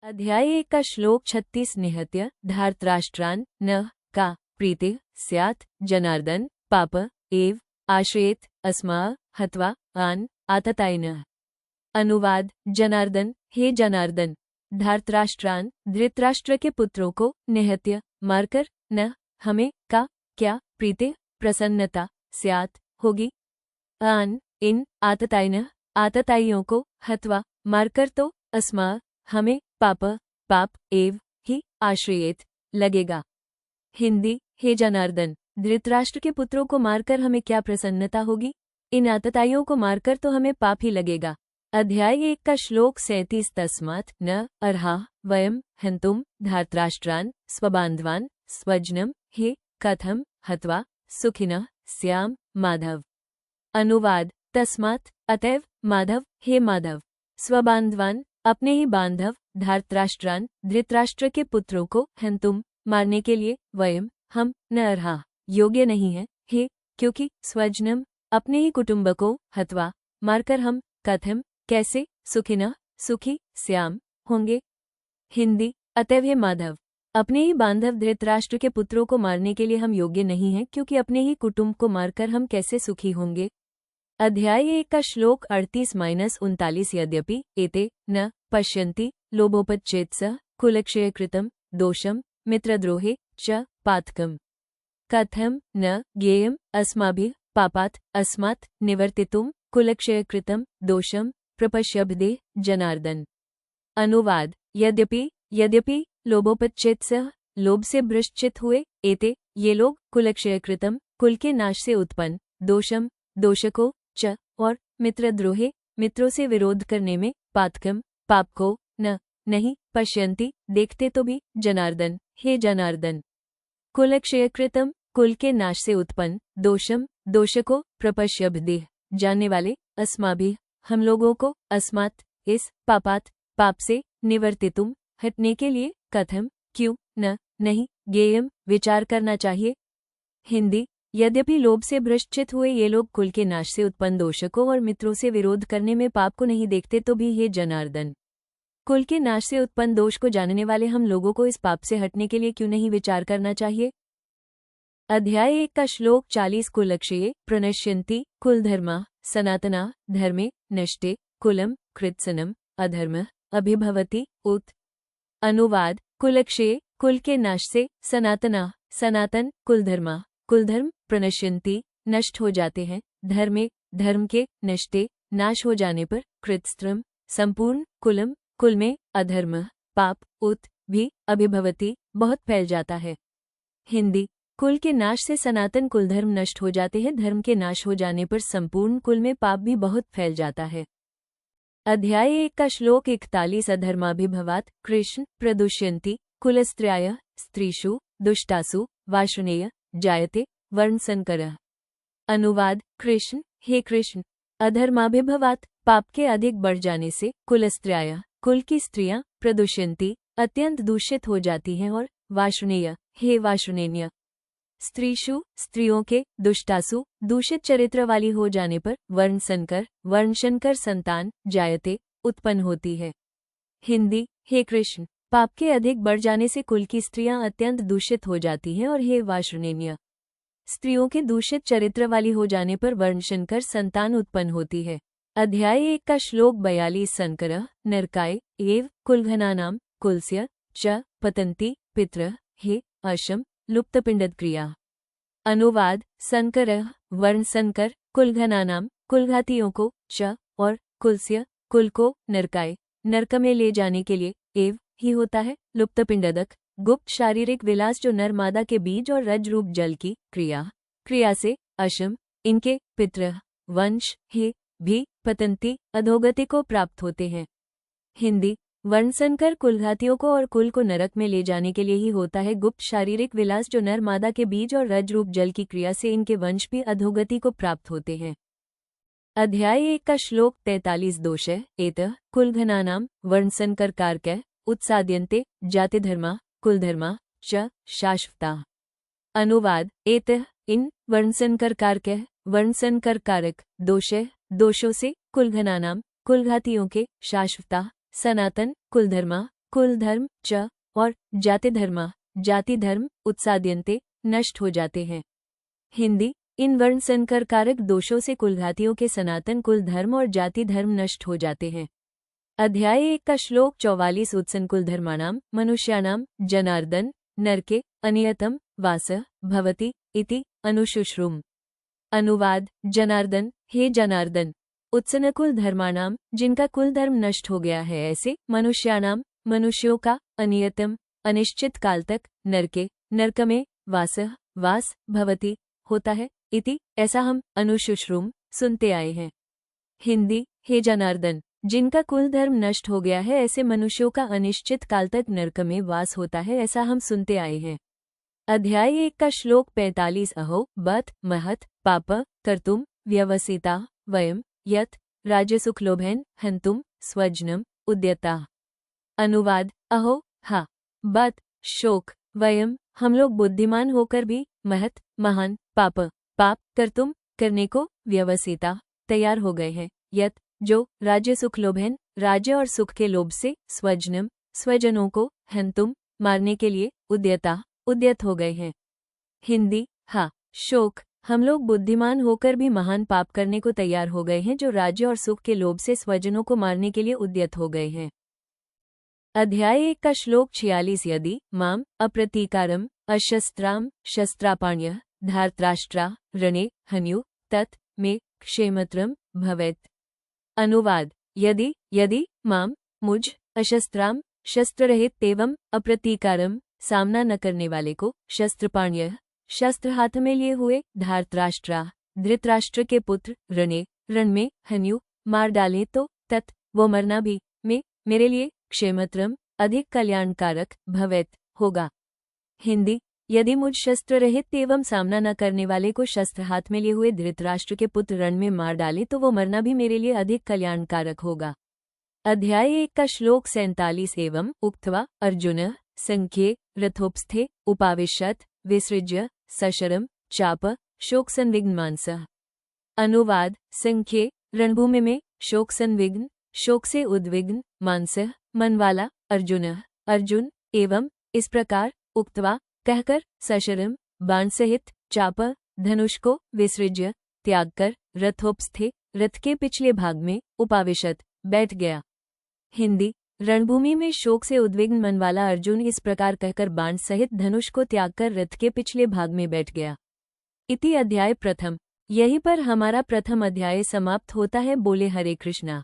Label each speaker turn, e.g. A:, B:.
A: अध्याय 1 का श्लोक 36 निहत्य धार्तराष्ट्रान् न का प्रीति स्यात् जनार्दन पाप एव आश्रयेत अस्मा हत्वा आन आततायिनः। अनुवाद जनार्दन, हे जनार्दन, धार्तराष्ट्रान् धृतराष्ट्र के पुत्रों को निहत्य मारकर न हमें का क्या प्रीति प्रसन्नता स्यात् होगी, आन इन आततायिनः आतताइयों को हत्वा मारकर तो अस्मा हमें पाप एव ही आश्रयेत लगेगा। हिंदी, हे जनार्दन, धृतराष्ट्र के पुत्रों को मारकर हमें क्या प्रसन्नता होगी, इन आतताइयों को मारकर तो हमें पाप ही लगेगा। अध्याय 1 का श्लोक 37 तस्मात् न अर्हा वयम हन्तुम धार्तराष्ट्रान् स्वबान्धवान् स्वजनम हे कथम हत्वा सुखिनः स्याम माधव। अनुवाद तस्मात् अतएव माधव, हे माधव, स्वबान्धवान् अपने ही बांधव धार्तराष्ट्रान् धृतराष्ट्र के पुत्रों को हन्तुम मारने के लिए वयम हम न अर्हा योग्य नहीं है, हे क्योंकि स्वजनम अपने ही कुटुंब को हत्वा मारकर हम कथम कैसे सुखिनः सुखी श्याम होंगे। हिंदी, अतएव हे माधव, अपने ही बांधव धृतराष्ट्र के पुत्रों को मारने के लिए हम योग्य नहीं हैं, क्योंकि अपने ही कुटुंब को मारकर हम कैसे सुखी होंगे। अध्याय 1 का श्लोक 38-39 यद्यपि एते न पश्यन्ति लोभोपच्छेत्सः कुलक्षयकृतं दोषं मित्रद्रोहे च पातकम् कथं न ज्ञेयम् अस्माभिः पापात् अस्मात् निवर्तितुं कुलक्षयकृतं दोषं प्रपश्यभिदे जनार्दन। अनुवाद यद्यपि लोभोपच्छेत्सः लोभ से भ्रष्ट हुए एते ये लोग कुलक्षयकृतं कुल के नाश से उत्पन्न दोषम दोषको च और मित्रद्रोहे मित्रों से विरोध करने में पातकम पाप को न नहीं पश्यन्ति देखते तो भी जनार्दन, हे जनार्दन। कुलक्षयकृतम कुल के नाश से उत्पन्न दोषम दोषको प्रपश्यभिदेह जानने वाले अस्माभिः हम लोगों को अस्मात् इस पापात पाप से निवर्तितुम हटने के लिए कथम क्यों न नहीं ज्ञेयम विचार करना चाहिए। हिंदी, यद्यपि लोभ से भ्रष्ट हुए ये लोग कुल के नाश से उत्पन्न दोषकों और मित्रों से विरोध करने में पाप को नहीं देखते तो भी हे जनार्दन, कुल के नाश से उत्पन्न दोष को जानने वाले हम लोगों को इस पाप से हटने के लिए क्यों नहीं विचार करना चाहिए। अध्याय 1 का श्लोक 40 कुलक्षये प्रणश्यन्ति कुलधर्मा सनातना धर्मे नष्टे कुलम कृत्सनम अधर्म अभिभवति उत। अनुवाद कुलक्षये कुल के नाश से सनातना सनातन कुलधर्मा कुलधर्म प्रणश्यन्ति नष्ट हो जाते हैं, धर्मे धर्म के नष्टे नाश हो जाने पर कृत्स्त्रम संपूर्ण कुलम कुल में अधर्म पाप उत भी अभिभवति बहुत फैल जाता है। हिंदी, कुल के नाश से सनातन कुलधर्म नष्ट हो जाते हैं, धर्म के नाश हो जाने पर संपूर्ण कुल में पाप भी बहुत फैल जाता है। अध्याय 1 का श्लोक 41 अधर्माभिभवात् कृष्ण प्रदुष्यन्ति कुलस्त्र्याय स्त्रीषु दुष्टासु वार्ष्णेय जायते वर्णसंकरः। अनुवाद कृष्ण, हे कृष्ण, अधर्माभिभवात् पाप के अधिक बढ़ जाने से कुलस्त्र्याय कुल की स्त्रियां प्रदुष्यन्ति अत्यंत दूषित हो जाती हैं और वार्ष्णेय, हे वार्ष्णेय, स्त्रीषु स्त्रियों के दुष्टासु दूषित चरित्र वाली हो जाने पर वर्णशंकर संतान जायते उत्पन्न होती है। हिंदी, हे कृष्ण, पाप के अधिक बढ़ जाने से कुल की स्त्रियां अत्यंत दूषित हो जाती हैं और हे वार्ष्णेय, स्त्रियों के दूषित चरित्र वाली हो जाने पर वर्णशंकर संतान उत्पन्न होती है। अध्याय 1 का श्लोक 42 संकरः नरकाय एव कुलघनानां कुलस्य च पतन्ति पितरः हे अशम लुप्तपिंडक्रिया। अनुवाद संकरः वर्णसंकर कुलघनानां कुलघातियों को च और कुलस्य कुल को नरकाय नरक में ले जाने के लिए एव ही होता है लुप्तपिंडक गुप्त शारीरिक विलास जो नर मादा के बीज और रज रूप जल की क्रिया से अशम इनके पितृ वंश हे भी पतंती अधोगति को प्राप्त होते हैं। हिंदी, वर्णसंकर कुलघातियों को और कुल को नरक में ले जाने के लिए ही होता है गुप्त शारीरिक विलास जो नर मादा के बीज और रज रूप जल की क्रिया से इनके वंश भी अधोगति को प्राप्त होते हैं। अध्याय 1 का श्लोक 43 दोषः एतः कुलघनानां वर्णसंकर कारकः उत्साद्यन्ते जातिधर्मा कुलधर्मा च शाश्वता। अनुवाद एतः इन वर्णसंकर कारकः वर्णसंकर कारक दोषों से कुलघनानां कुलघातियों के शाश्वता सनातन कुलधर्मा कुल धर्म च और जाति धर्मा जाति धर्म उत्साद्यन्ते नष्ट हो जाते हैं। हिंदी इन वर्ण संकर कारक दोषों से कुलघातियों के सनातन कुल धर्म और जाति धर्म नष्ट हो जाते हैं। अध्याय 1 का श्लोक 44 उत्सन्कुल धर्माणाम मनुष्याणाम जनार्दन नरके अनियतम वासः भवति इति अनुशुश्रुम। अनुवाद जनार्दन हे जनार्दन, उत्सन्नकुल धर्माणाम जिनका कुल धर्म नष्ट हो गया है ऐसे मनुष्याणाम मनुष्यों का अनियतम अनिश्चित काल तक नरके नरक में वासः वास भवति होता है इति ऐसा हम अनुशुश्रुम सुनते आए हैं। हिंदी हे जनार्दन, जिनका कुल धर्म नष्ट हो गया है ऐसे मनुष्यों का अनिश्चित काल तक नरक में वास होता है ऐसा हम सुनते आए हैं। अध्याय 1 का श्लोक 45 अहो बत महत पाप कर्तुम व्यवसिता वयम यत राज्यसुखलोभेन हन्तुम स्वजनम उद्यता। अनुवाद अहो हा बत शोक वयम हम लोग बुद्धिमान होकर भी महत महान पाप पाप कर्तुम करने को व्यवसिता तैयार हो गए हैं यत जो राज्य सुख लोभेन राज्य और सुख के लोभ से स्वजनम स्वजनों को हन्तुम मारने के लिए उद्यत हो गए हैं। हिंदी हा शोक हम लोग बुद्धिमान होकर भी महान पाप करने को तैयार हो गए हैं जो राज्य और सुख के लोभ से स्वजनों को मारने के लिए उद्यत हो गए हैं। अध्याय 1 का श्लोक 46 यदि माम अप्रतीकारम अशस्त्राम शस्त्रापाण्य धार्तराष्ट्रा रणे हन्यु तत् मे क्षेमत्रम भवेत्। अनुवाद यदि माम मुझ अशस्त्राम शस्त्र रहित तेवं अप्रतीकारम सामना न करने वाले को शस्त्रपाण्य शस्त्र हाथ में लिए हुए धार्तराष्ट्रा धृतराष्ट्र के पुत्र रणे रण में हन्यु मार डाले तो तत् वो मरना भी मेरे लिए क्षेमत्रम अधिक कल्याणकारक भवेत होगा। हिंदी यदि मुझ शस्त्र रहित एवं सामना न करने वाले को शस्त्र हाथ में लिए हुए धृतराष्ट्र के पुत्र रण में मार डाले तो वो मरना भी मेरे लिए अधिक कल्याणकारक होगा। अध्याय 1 का श्लोक 47 एवं उक्त्वा अर्जुन संख्ये रथोपस्थे उपाविशत विसृज्य सशरम चाप शोक संविघ्न मानसः। अनुवाद संख्ये रणभूमि में शोक संविघ्न शोक से उद्विग्न मानसः मन वाला अर्जुन एवं इस प्रकार उक्त्वा कहकर सशरम बाण सहित चाप धनुष को विसृज्य त्याग कर रथोपस्थे रथ के पिछले भाग में उपाविशत बैठ गया। हिंदी रणभूमि में शोक से उद्विग्न मन वाला अर्जुन इस प्रकार कहकर बाण सहित धनुष को त्याग कर रथ के पिछले भाग में बैठ गया। इति अध्याय प्रथम। यहीं पर हमारा प्रथम अध्याय समाप्त होता है। बोले हरे कृष्णा।